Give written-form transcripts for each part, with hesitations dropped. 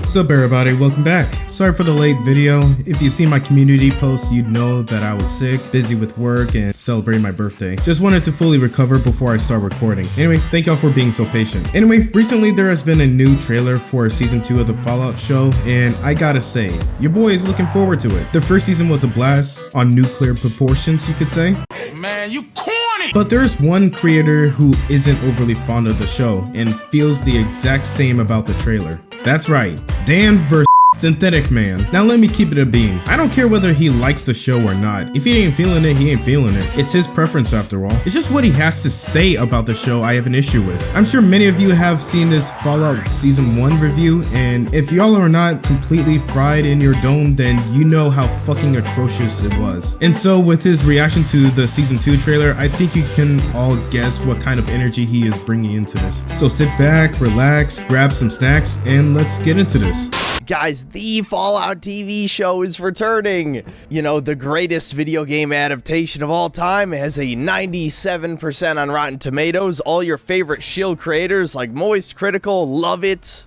Sup everybody, welcome back. Sorry for the late video. If you've seen my community posts, you'd know that I was sick, busy with work, and celebrating my birthday. Just wanted to fully recover before I start recording. Anyway, thank y'all for being so patient. Anyway, recently there has been a new trailer for season 2 of the Fallout show, and I gotta say, your boy is looking forward to it. The first season was a blast on nuclear proportions, you could say. Man, you corny! But there's one creator who isn't overly fond of the show and feels the exact same about the trailer. That's right, Dan vs. Synthetic Man. Now let me keep it a beam. I don't care whether he likes the show or not. If he ain't feeling it, he ain't feeling it. It's his preference after all. It's just what he has to say about the show I have an issue with. I'm sure many of you have seen this Fallout Season 1 review, and if y'all are not completely fried in your dome, then you know how fucking atrocious it was. And so with his reaction to the Season 2 trailer, I think you can all guess what kind of energy he is bringing into this. So sit back, relax, grab some snacks, and let's get into this. Guys, the Fallout TV show is returning. You know, the greatest video game adaptation of all time has a 97% on Rotten Tomatoes. All your favorite shield creators like Moist Critical love it.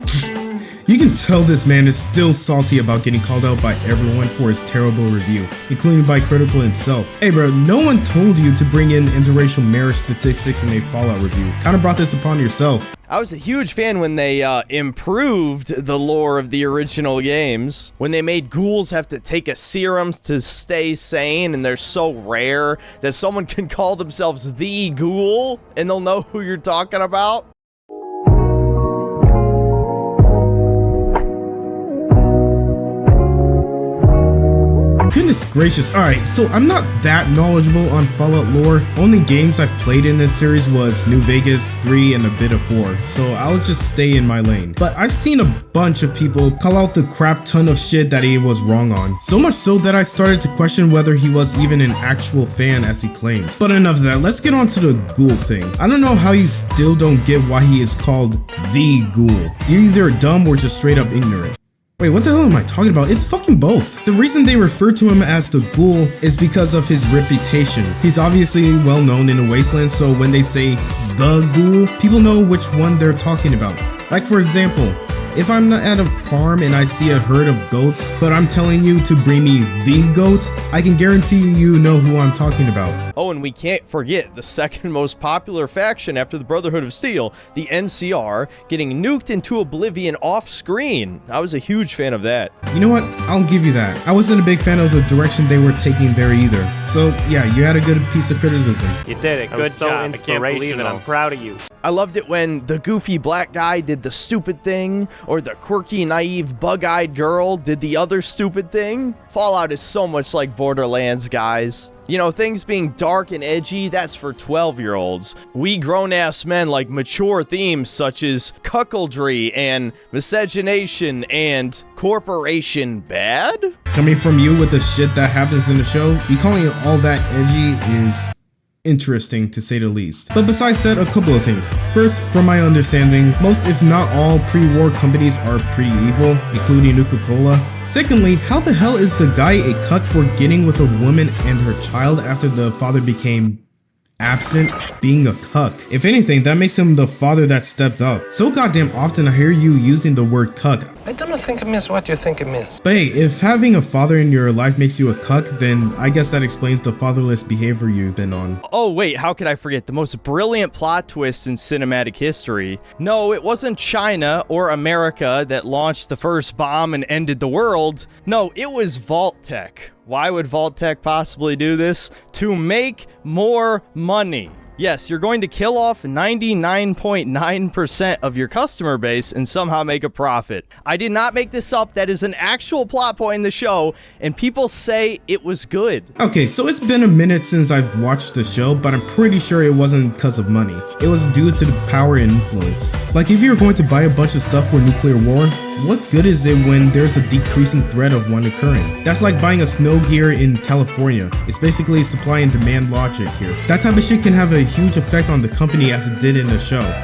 You can tell this man is still salty about getting called out by everyone for his terrible review, including by Critical himself. Hey bro, no one told you to bring in interracial marriage statistics in a Fallout review. Kinda brought this upon yourself. I was a huge fan when they improved the lore of the original games. When they made ghouls have to take a serum to stay sane, and they're so rare that someone can call themselves the ghoul and they'll know who you're talking about. Goodness gracious, alright, so I'm not that knowledgeable on Fallout lore. Only games I've played in this series was New Vegas, 3, and a bit of 4, so I'll just stay in my lane. But I've seen a bunch of people call out the crap ton of shit that he was wrong on. So much so that I started to question whether he was even an actual fan as he claimed. But enough of that, let's get on to the ghoul thing. I don't know how you still don't get why he is called the ghoul. You're either dumb or just straight up ignorant. Wait, what the hell am I talking about? It's fucking both. The reason they refer to him as the ghoul is because of his reputation. He's obviously well known in the wasteland, so when they say the ghoul, people know which one they're talking about. Like for example, if I'm not at a farm and I see a herd of goats, but I'm telling you to bring me the goat, I can guarantee you know who I'm talking about. Oh, and we can't forget the second most popular faction after the Brotherhood of Steel, the NCR, getting nuked into oblivion off screen. I was a huge fan of that. You know what? I'll give you that. I wasn't a big fan of the direction they were taking there either. So yeah, you had a good piece of criticism. You did it. Good job. I can't believe it. I'm proud of you. I loved it when the goofy black guy did the stupid thing, or the quirky, naive, bug-eyed girl did the other stupid thing. Fallout is so much like Borderlands, guys. You know, things being dark and edgy, that's for 12-year-olds. We grown-ass men like mature themes such as cuckoldry and miscegenation and corporation bad? Coming from you with the shit that happens in the show, you calling it all that edgy is interesting to say the least. But besides that, a couple of things. First, from my understanding, most if not all pre-war companies are pretty evil, including Nuka-Cola. Secondly, how the hell is the guy a cuck for getting with a woman and her child after the father became absent, being a cuck? If anything, that makes him the father that stepped up. So goddamn often I hear you using the word cuck. I don't think it means what you think it means. But hey, if having a father in your life makes you a cuck, then I guess that explains the fatherless behavior you've been on. Oh wait, how could I forget the most brilliant plot twist in cinematic history? No, it wasn't China or America that launched the first bomb and ended the world. No, it was Vault-Tec. Why would Vault-Tec possibly do this? To make more money. Yes, you're going to kill off 99.9% of your customer base and somehow make a profit. I did not make this up. That is an actual plot point in the show, and people say it was good. Okay, so it's been a minute since I've watched the show, but I'm pretty sure it wasn't because of money. It was due to the power and influence. Like if you're going to buy a bunch of stuff for nuclear war, what good is it when there's a decreasing threat of one occurring? That's like buying a snow gear in California. It's basically supply and demand logic here. That type of shit can have a huge effect on the company as it did in the show.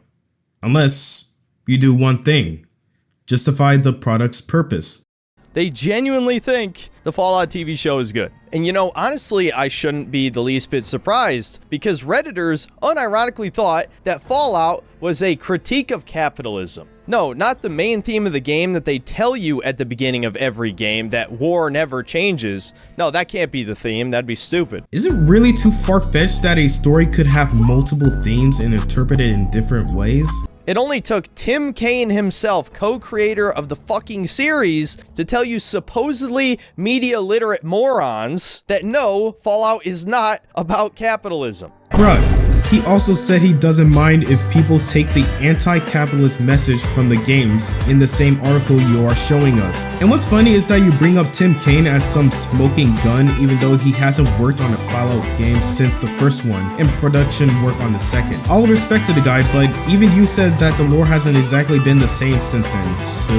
Unless you do one thing. Justify the product's purpose. They genuinely think the Fallout TV show is good. And you know, honestly, I shouldn't be the least bit surprised, because Redditors unironically thought that Fallout was a critique of capitalism. No, not the main theme of the game that they tell you at the beginning of every game, that war never changes. No, that can't be the theme. That'd be stupid. Is it really too far-fetched that a story could have multiple themes and interpreted in different ways? It only took Tim Kaine himself, co-creator of the fucking series, to tell you supposedly media-literate morons that no, Fallout is not about capitalism. Bruh. He also said he doesn't mind if people take the anti-capitalist message from the games in the same article you are showing us. And what's funny is that you bring up Tim Kaine as some smoking gun even though he hasn't worked on a Fallout game since the first one and production work on the second. All respect to the guy, but even you said that the lore hasn't exactly been the same since then, so...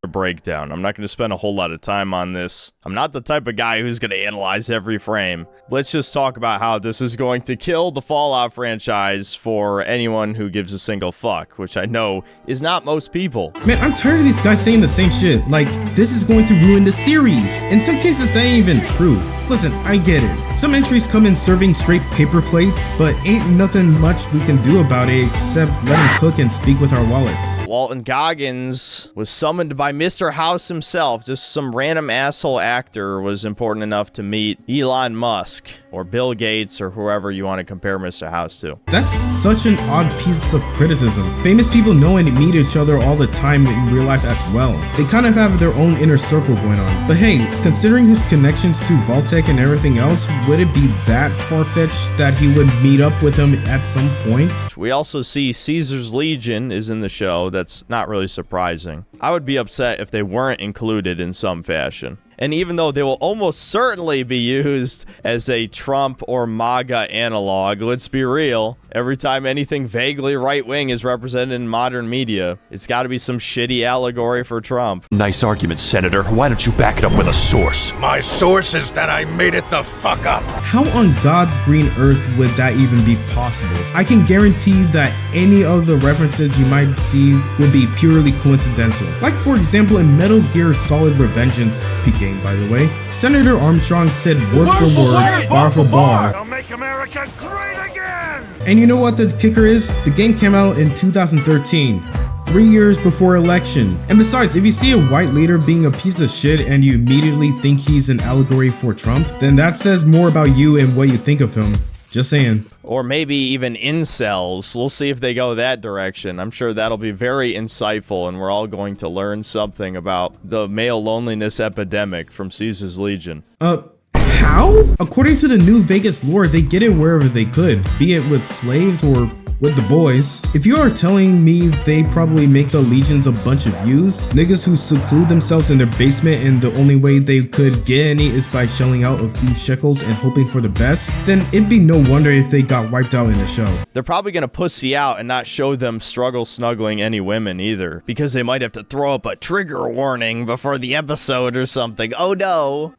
Breakdown. I'm not going to spend a whole lot of time on this. I'm not the type of guy who's going to analyze every frame. Let's just talk about how this is going to kill the Fallout franchise for anyone who gives a single fuck, which I know is not most people. Man, I'm tired of these guys saying the same shit. Like, this is going to ruin the series. In some cases, that ain't even true. Listen, I get it. Some entries come in serving straight paper plates, but ain't nothing much we can do about it except let them cook and speak with our wallets. Walton Goggins was summoned by Mr. House himself. Just some random asshole actor was important enough to meet Elon Musk or Bill Gates or whoever you want to compare Mr. House to. That's such an odd piece of criticism. Famous people know and meet each other all the time in real life as well. They kind of have their own inner circle going on. But hey, considering his connections to Vault-Tec and everything else, would it be that far-fetched that he would meet up with him at some point? We also see Caesar's Legion is in the show. That's not really surprising. I would be upset if they weren't included in some fashion. And even though they will almost certainly be used as a Trump or MAGA analog, let's be real, every time anything vaguely right-wing is represented in modern media, it's got to be some shitty allegory for Trump. Nice argument, Senator. Why don't you back it up with a source? My source is that I made it the fuck up. How on God's green earth would that even be possible? I can guarantee that any of the references you might see would be purely coincidental. Like for example in Metal Gear Solid Revengeance, peak game by the way, Senator Armstrong said word for word, bar for bar. I'll make America great again! And you know what the kicker is? The game came out in 2013. 3 years before election. And besides, if you see a white leader being a piece of shit and you immediately think he's an allegory for Trump, then that says more about you and what you think of him. Just saying. Or maybe even incels. We'll see if they go that direction. I'm sure that'll be very insightful, and we're all going to learn something about the male loneliness epidemic from Caesar's Legion. How? According to the New Vegas lore, they get it wherever they could, be it with slaves or with the boys. If you are telling me they probably make the legions a bunch of views, niggas who seclude themselves in their basement and the only way they could get any is by shelling out a few shekels and hoping for the best, then it'd be no wonder if they got wiped out in the show. They're probably gonna pussy out and not show them struggle snuggling any women either, because they might have to throw up a trigger warning before the episode or something. Oh no!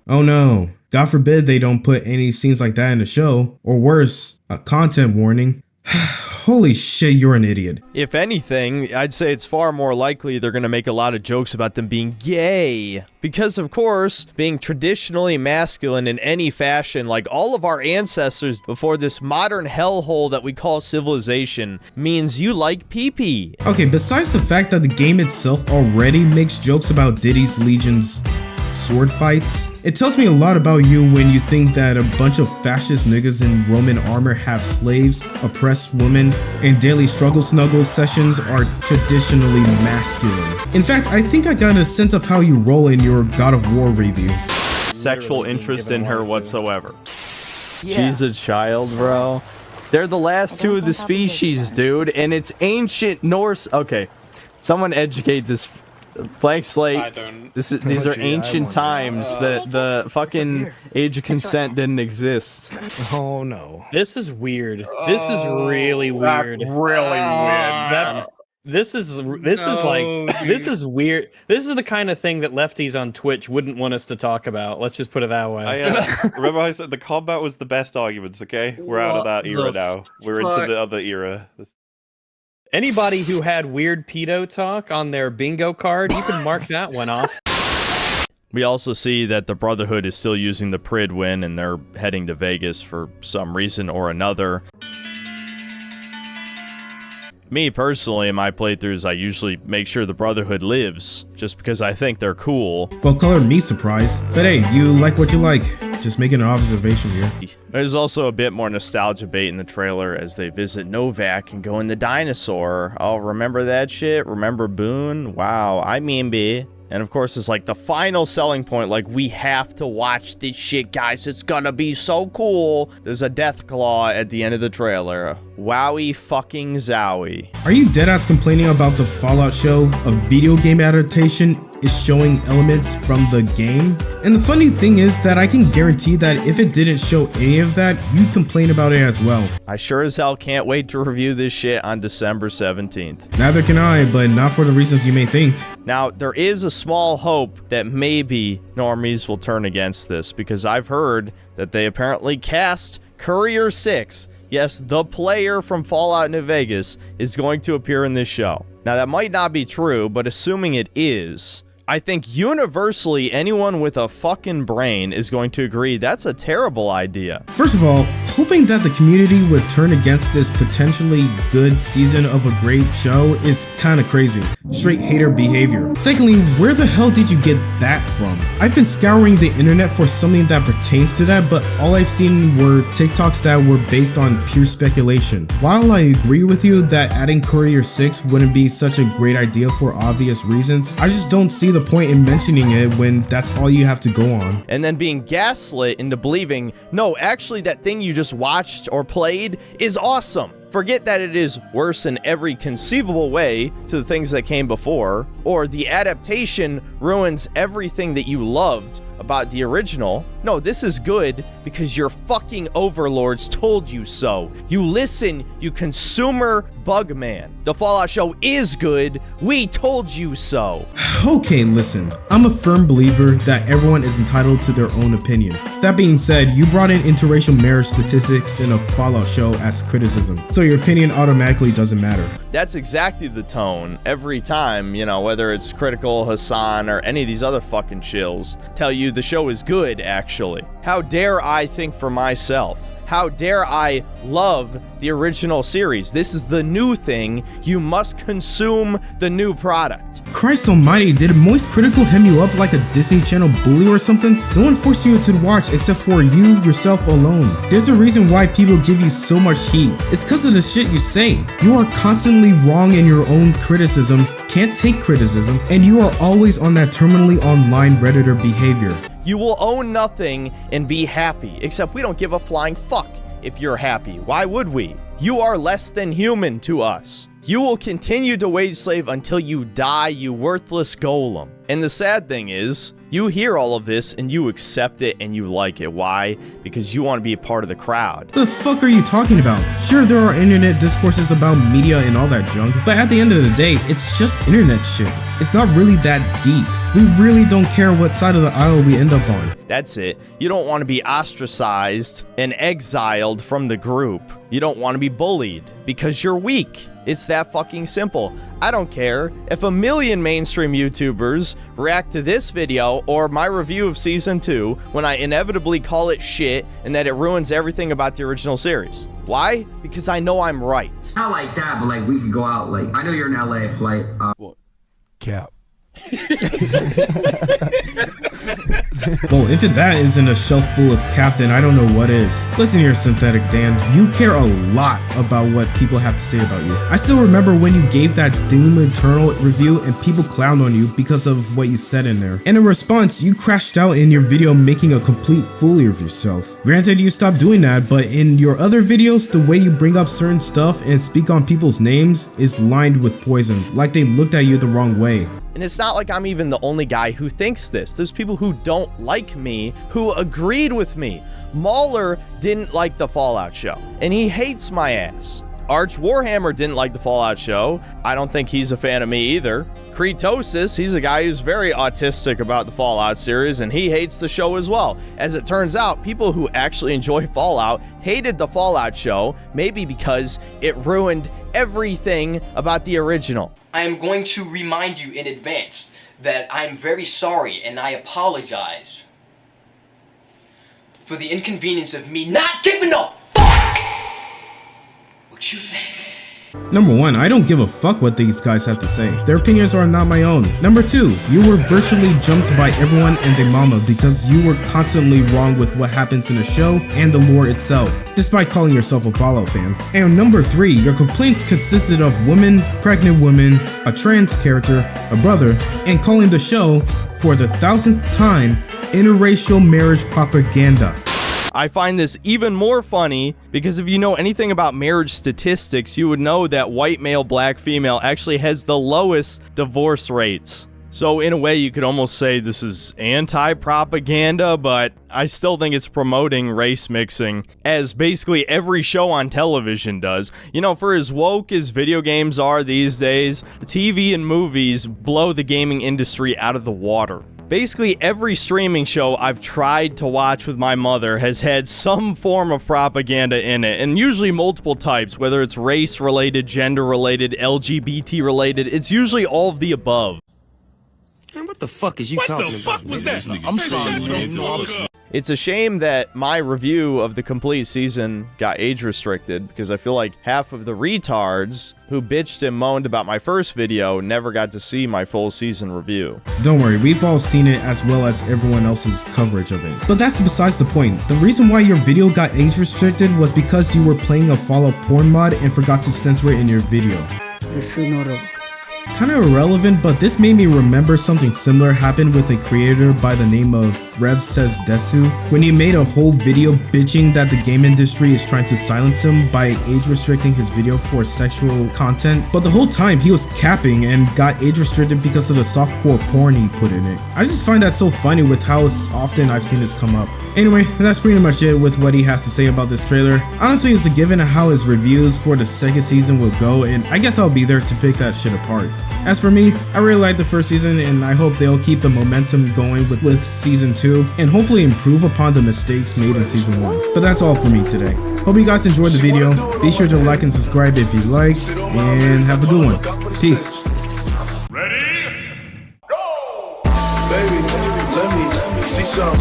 Oh no, God forbid they don't put any scenes like that in the show, or worse, a content warning. Holy shit, you're an idiot. If anything, I'd say it's far more likely they're gonna make a lot of jokes about them being gay. Because of course, being traditionally masculine in any fashion, like all of our ancestors before this modern hellhole that we call civilization, means you like pee-pee. Okay, besides the fact that the game itself already makes jokes about Diddy's Legion's sword fights, it tells me a lot about you when you think that a bunch of fascist niggas in Roman armor have slaves, oppressed women, and daily struggle snuggle sessions are traditionally masculine. In fact, I think I got a sense of how you roll in your God of War review. Sexual interest in her whatsoever. Yeah. She's a child, bro. They're the last two of the species, dude, and it's ancient Norse. Okay, someone educate this blank slate. I don't. These are ancient times. The fucking age of consent didn't exist. Oh no. This is weird. This is really weird. That's really weird. This is weird. This is the kind of thing that lefties on Twitch wouldn't want us to talk about. Let's just put it that way. Remember I said the combat was the best arguments, okay? We're out of that era now. We're into the other era. Anybody who had weird pedo talk on their bingo card, you can mark that one off. We also see that the Brotherhood is still using the Prid win, and they're heading to Vegas for some reason or another. Me, personally, in my playthroughs, I usually make sure the Brotherhood lives, just because I think they're cool. Well, color me surprised. But hey, you like what you like. Just making an observation here. There's also a bit more nostalgia bait in the trailer as they visit Novak and go in the dinosaur. Oh, remember that shit? Remember Boone? Wow, I mean B. And of course, it's like the final selling point, like, we have to watch this shit, guys. It's gonna be so cool. There's a death claw at the end of the trailer. Wowie fucking zowie. Are you deadass complaining about the Fallout show? A video game adaptation is showing elements from the game? And the funny thing is that I can guarantee that if it didn't show any of that, you'd complain about it as well. I sure as hell can't wait to review this shit on December 17th. Neither can I, but not for the reasons you may think. Now, there is a small hope that maybe normies will turn against this, because I've heard that they apparently cast Courier 6. Yes, the player from Fallout New Vegas is going to appear in this show. Now, that might not be true, but assuming it is, I think universally anyone with a fucking brain is going to agree that's a terrible idea. First of all, hoping that the community would turn against this potentially good season of a great show is kinda crazy. Straight hater behavior. Secondly, where the hell did you get that from? I've been scouring the internet for something that pertains to that, but all I've seen were TikToks that were based on pure speculation. While I agree with you that adding Courier 6 wouldn't be such a great idea for obvious reasons, I just don't see the point in mentioning it when that's all you have to go on. And then being gaslit into believing, no, actually that thing you just watched or played is awesome. Forget that it is worse in every conceivable way to the things that came before, or the adaptation ruins everything that you loved about the original. No, this is good because your fucking overlords told you so. You listen, you consumer bug man. The Fallout show is good. We told you so. Okay, listen. I'm a firm believer that everyone is entitled to their own opinion. That being said, you brought in interracial marriage statistics in a Fallout show as criticism, so your opinion automatically doesn't matter. That's exactly the tone every time, you know, whether it's Critical, Hassan, or any of these other fucking shills tell you the show is good, actually. How dare I think for myself? How dare I love the original series? This is the new thing. You must consume the new product. Christ almighty, did Moist Critical hem you up like a Disney Channel bully or something? No one forced you to watch except for you, yourself alone. There's a reason why people give you so much heat. It's because of the shit you say. You are constantly wrong in your own criticism, can't take criticism, and you are always on that terminally online Redditor behavior. You will own nothing and be happy, except we don't give a flying fuck if you're happy. Why would we? You are less than human to us. You will continue to wage slave until you die, you worthless golem. And the sad thing is, you hear all of this and you accept it and you like it. Why? Because you want to be a part of the crowd. What the fuck are you talking about? Sure, there are internet discourses about media and all that junk, but at the end of the day, it's just internet shit. It's not really that deep. We really don't care what side of the aisle we end up on. That's it. You don't want to be ostracized and exiled from the group. You don't want to be bullied because you're weak. It's that fucking simple. I don't care if 1 million mainstream YouTubers react to this video or my review of Season 2 when I inevitably call it shit and that it ruins everything about the original series. Why? Because I know I'm right. Not like that, but like we could go out. Like I know you're in LA, flight. Cap. Well, if that isn't a shelf full of cap, then I don't know what is. Listen here, Synthetic Dan, you care a lot about what people have to say about you. I still remember when you gave that Doom Eternal review and people clowned on you because of what you said in there. And in response, you crashed out in your video making a complete fool of yourself. Granted, you stopped doing that, but in your other videos, the way you bring up certain stuff and speak on people's names is lined with poison, like they looked at you the wrong way. And it's not like I'm even the only guy who thinks this. There's people who don't like me who agreed with me. Mauler didn't like the Fallout show, and he hates my ass. Arch Warhammer didn't like the Fallout show. I don't think he's a fan of me either. Kretosis, he's a guy who's very autistic about the Fallout series, and he hates the show as well. As it turns out, people who actually enjoy Fallout hated the Fallout show, maybe because it ruined everything about the original. I am going to remind you in advance that I'm very sorry and I apologize for the inconvenience of me not giving a fuck what you think. Number 1, I don't give a fuck what these guys have to say. Their opinions are not my own. Number 2, you were virtually jumped by everyone and their mama because you were constantly wrong with what happens in the show and the lore itself, despite calling yourself a Fallout fan. And number 3, your complaints consisted of women, pregnant women, a trans character, a brother, and calling the show, for the 1000th time, interracial marriage propaganda. I find this even more funny because if you know anything about marriage statistics, you would know that white male, black female actually has the lowest divorce rates. So in a way, you could almost say this is anti-propaganda, but I still think it's promoting race mixing, as basically every show on television does. You know, for as woke as video games are these days, TV and movies blow the gaming industry out of the water. Basically, every streaming show I've tried to watch with my mother has had some form of propaganda in it, and usually multiple types, whether it's race-related, gender-related, LGBT-related, it's usually all of the above. Man, what the fuck is you talking about? What the fuck was that? I'm sorry. It's a shame that my review of the complete season got age restricted, because I feel like half of the retards who bitched and moaned about my first video never got to see my full season review. Don't worry, we've all seen it as well as everyone else's coverage of it. But that's besides the point. The reason why your video got age restricted was because you were playing a Fallout porn mod and forgot to censor it in your video. Kinda irrelevant, but this made me remember something similar happened with a creator by the name of Rev Says Desu, when he made a whole video bitching that the game industry is trying to silence him by age restricting his video for sexual content, but the whole time he was capping and got age restricted because of the softcore porn he put in it. I just find that so funny with how often I've seen this come up. Anyway, that's pretty much it with what he has to say about this trailer. Honestly, it's a given how his reviews for the second season will go, and I guess I'll be there to pick that shit apart. As for me, I really liked the first season, and I hope they'll keep the momentum going with season 2, and hopefully improve upon the mistakes made in season 1. But that's all for me today. Hope you guys enjoyed the video. Be sure to like and subscribe if you like, and have a good one. Peace. See some,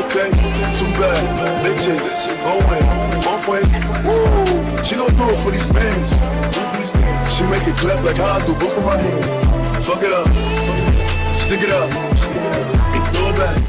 okay, too bad, bitches, going, both ways, woo, she gon' do it for these fans, she make it clap like how I do both of my hands, fuck it up, stick it up, throw it back.